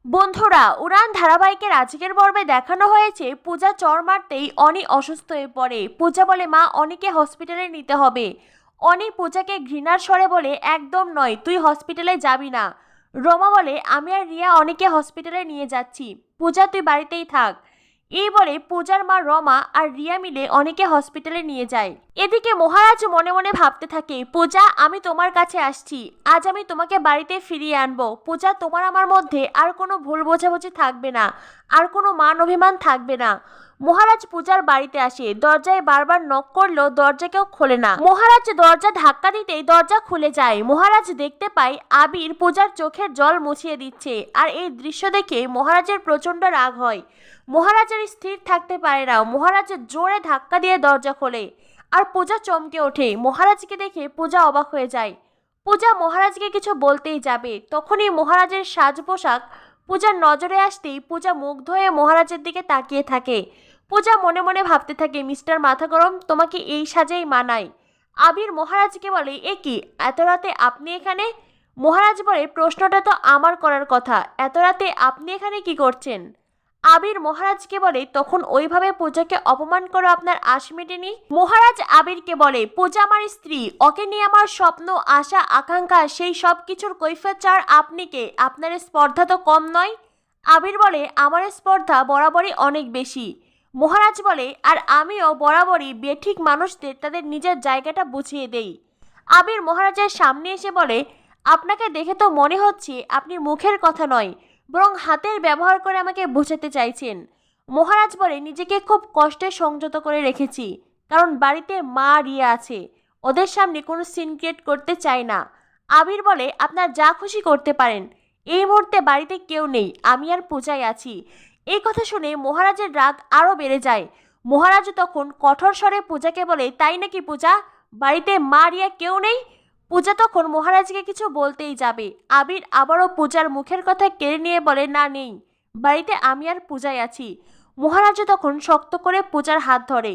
বন্ধুরা, উড়ান ধারাবাহিকের আজকের পর্বে দেখানো হয়েছে পূজা চড় মারতেই অনি অসুস্থ হয়ে পড়ে। পূজা বলে, মা, অনিকে হসপিটালে নিতে হবে। অনি পূজাকে ঘৃণার স্বরে বলে, একদম নয়, তুই হসপিটালে যাবি না। রমা বলে, আমি আর রিয়া অনিকে হসপিটালে নিয়ে যাচ্ছি, পূজা তুই বাড়িতেই থাক। এই বলে পূজার মা রমা আর রিয়া মিলে অনিকে হসপিটালে নিয়ে যায়। এদিকে মহারাজ মনে মনে ভাবতে থাকে, পূজা, আমি তোমার কাছে আসছি, আজ আমি তোমাকে বাড়িতে ফিরিয়ে আনবো। পূজা, তোমার আমার মধ্যে আর কোনো ভুল বোঝাবুঝি থাকবে না, আর কোনো মান অভিমান থাকবে না। মহারাজ পূজার বাড়িতে আসে, দরজায় বারবার নক করলেও দরজা কেউ খোলে না। মহারাজ দরজা ধাক্কা দিতেই দরজা খুলে যায়। মহারাজ দেখতে পায় আবির পূজার চোখের জল মুছিয়ে দিচ্ছে, আর এই দৃশ্য দেখে মহারাজের প্রচন্ড রাগ হয়। মহারাজের স্থির থাকতে পারে না, মহারাজ জোরে ধাক্কা দিয়ে দরজা খোলে, আর পূজা চমকে ওঠে। মহারাজকে দেখে পূজা অবাক হয়ে যায়। পূজা মহারাজকে কিছু বলতেই যাবে, তখনই মহারাজের সাজ পোশাক পূজার নজরে আসতেই পূজা মুগ্ধ হয়ে মহারাজের দিকে তাকিয়ে থাকে। পূজা মনে মনে ভাবতে থাকে, মিস্টার মাথা গরম, তোমাকে এই সাজেই মানায়। আবির মহারাজকে বলে, এ কি, এত রাতে আপনি এখানে? মহারাজ বলে, প্রশ্নটা তো আমার করার কথা, এত রাতে আপনি এখানে কি করছেন? আবির মহারাজকে বলে, তখন ওইভাবে পূজাকে অপমান করো, আপনার আশ মেটেনি? মহারাজ আবিরকে বলে, পূজা আমার স্ত্রী, ওকে নিয়ে আমার স্বপ্ন, আশা, আকাঙ্ক্ষা, সেই সব কিছুর কৈফিয়ত চার আপনি কে? আপনার স্পর্ধা তো কম নয়। আবির বলে, আমার স্পর্ধা বরাবরই অনেক বেশি। মহারাজ বলে, আর আমিও বরাবরই বেঠিক মানুষদের তাদের নিজের জায়গাটা বুঝিয়ে দেই। আবির মহারাজের সামনে এসে বলে, আপনাকে দেখে তো মনে হচ্ছে আপনি মুখের কথা নয়, বরং হাতের ব্যবহার করে আমাকে বোঝাতে চাইছেন। মহারাজ বলে, নিজেকে খুব কষ্টে সংযত করে রেখেছি, কারণ বাড়িতে মা রিয়া আছে, ওদের সামনে কোনো সিন ক্রিয়েট করতে চাই না। আবির বলে, আপনার যা খুশি করতে পারেন, এই মুহূর্তে বাড়িতে কেউ নেই, আমি আর পূজাই আছি। এই কথা শুনে মহারাজের রাগ আরও বেড়ে যায়। মহারাজ তখন কঠোর স্বরে পূজাকে বলে, তাই নাকি পূজা, বাড়িতে মা রিয়া কেউ নেই? পূজা তখন মহারাজকে কিছু বলতেই যাবে, আবির আবারও পূজার মুখের কথা কেড়ে নিয়ে বলে, না, নেই, বাড়িতে আমি আর পূজাই আছি। মহারাজ তখন শক্ত করে পূজার হাত ধরে,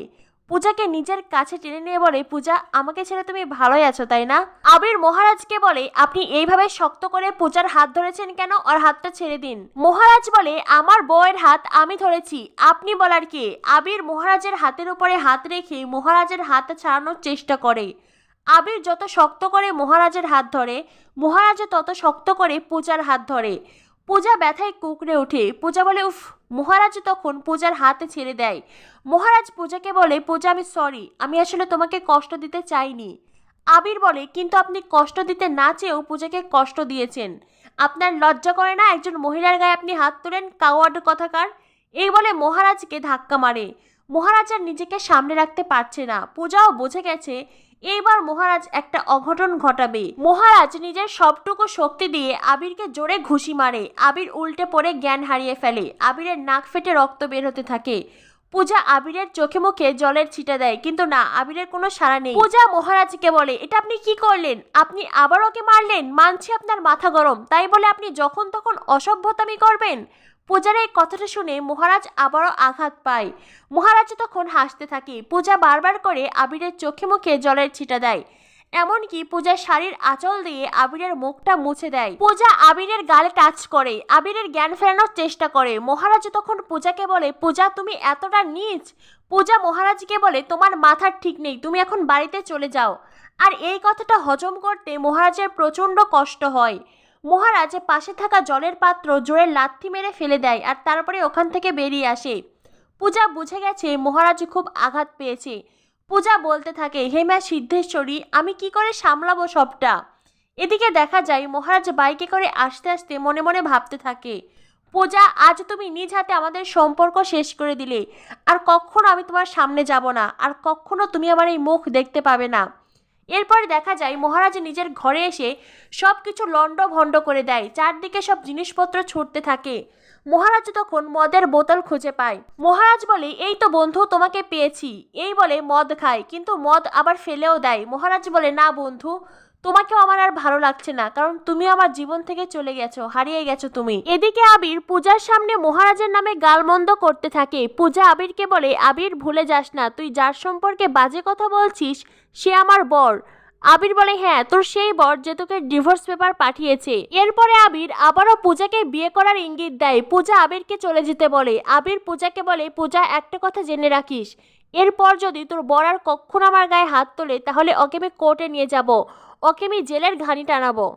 পূজাকে নিজের কাছে টেনে নিয়ে বলে, পূজা, আমাকে ছেড়ে তুমি ভালোই আছো, তাই না? আবির মহারাজকে বলে, আপনি এইভাবে শক্ত করে পূজার হাত ধরেছেন কেন? আর হাতটা ছেড়ে দিন। মহারাজ বলে, আমার বউয়ের হাত আমি ধরেছি, আপনি বলার কে? আবির মহারাজের হাতের উপরে হাত রেখে মহারাজের হাত ছাড়ানোর চেষ্টা করে। আবির যত শক্ত করে মহারাজের হাত ধরে, মহারাজও তত শক্ত করে পূজার হাত ধরে। পূজা ব্যথায় কুঁকড়ে ওঠে। পূজা বলে, উফ। মহারাজ তখন পূজার হাতে ছেড়ে দেয়। মহারাজ পূজাকে বলে, পূজা, আমি সরি, আমি আসলে তোমাকে কষ্ট দিতে চাইনি। আবির বলে, কিন্তু আপনি কষ্ট দিতে না চেয়েও পূজাকে কষ্ট দিয়েছেন। আপনার লজ্জা করে না একজন মহিলার গায়ে আপনি হাত তোলেন, কাওয়ার্ড কথাকার? এই বলে মহারাজকে ধাক্কা মারে। মহারাজ আর নিজেকে সামনে রাখতে পারছে না। পূজাও বুঝে গেছে এইবার মহারাজ একটা অঘটন ঘটাবে। মহারাজ নিজের সবটুকু শক্তি দিয়ে আবিরকে জোরে ঘুষি মারে। আবির উল্টে পড়ে জ্ঞান হারিয়ে ফেলে। আবিরের নাক ফেটে রক্ত বের হতে থাকে। পূজা আবিরের চোখে মুখে জলের ছিটা দেয়, কিন্তু না, আবিরের কোনো সাড়া নেই। পূজা মহারাজকে বলে, এটা আপনি কি করলেন? আপনি আবার ওকে মারলেন? মানছি আপনার মাথা গরম, তাই বলে আপনি যখন তখন অসভ্যতামি করবেন? পূজার এই কথাটা শুনে মহারাজ আবারও আঘাত পায়। মহারাজ তখন হাসতে থাকে। পূজা বারবার করে আবিরের চোখে মুখে জলের ছিটা দেয়, এমনকি পূজার শাড়ির আঁচল দিয়ে আবিরের মুখটা মুছে দেয়। পূজা আবিরের গালে টাচ করে, আবিরের জ্ঞান ফেরানোর চেষ্টা করে। মহারাজ তখন পূজাকে বলে, পূজা, তুমি এতটা নীচ? পূজা মহারাজকে বলে, তোমার মাথার ঠিক নেই, তুমি এখন বাড়িতে চলে যাও। আর এই কথাটা হজম করতে মহারাজের প্রচণ্ড কষ্ট হয়। মহারাজ পাশে থাকা জলের পাত্র জোরে লাথি মেরে ফেলে দেয়, আর তারপরে ওখান থেকে বেরিয়ে আসে। পূজা বুঝে গেছে মহারাজ খুব আঘাত পেয়েছে। পূজা বলতে থাকে, হে মা সিদ্ধেশ্বরী, আমি কি করে সামলাবো সবটা? এদিকে দেখা যায় মহারাজ বাইকে করে আস্তে আস্তে মনে মনে ভাবতে থাকে, পূজা, আজ তুমি নিজ হাতে আমাদের সম্পর্ক শেষ করে দিলে। আর কখনো আমি তোমার সামনে যাব না, আর কখনো তুমি আমার এই মুখ দেখতে পাবে না। এরপরে দেখা যায় মহারাজ নিজের ঘরে এসে সব কিছু লণ্ডভণ্ড করে দেয়। চারদিকে সব জিনিসপত্র ছুটতে থাকে। মহারাজ তখন মদের বোতল খুঁজে পায়। মহারাজ বলে, এই তো বন্ধু, তোমাকে পেয়েছি। এই বলে মদ খায়, কিন্তু মদ আবার ফেলেও দেয়। মহারাজ বলে, না বন্ধু, তোমাকেও আমার আর ভালো লাগছে না, কারণ তুমি আমার জীবন থেকে চলে গেছো, হারিয়ে গেছো তুমি। এদিকে আবির পূজার সামনে মহারাজের নামে গালমন্দ করতে থাকে। পূজা আবিরকে বলে, আবির, ভুলে যাস না, তুই যার সম্পর্কে বাজে কথা বলছিস সে আমার বর। আবির বলে হ্যাঁ, তোর সেই বর যে তোকে ডিভোর্স পেপার পাঠিয়েছে। এরপরে আবির আবারও পূজাকে বিয়ে করার ইঙ্গিত দেয়। পূজা আবিরকে চলে যেতে বলে। আবির পূজাকে বলে, পূজা একটা কথা জেনে রাখিস, এরপর যদি তোর বর আর কখনো আমার গায়ে হাত তোলে তাহলে ওকে আমি কোর্টে নিয়ে যাব, ওকে আমি জেলের ঘানি টানাবো।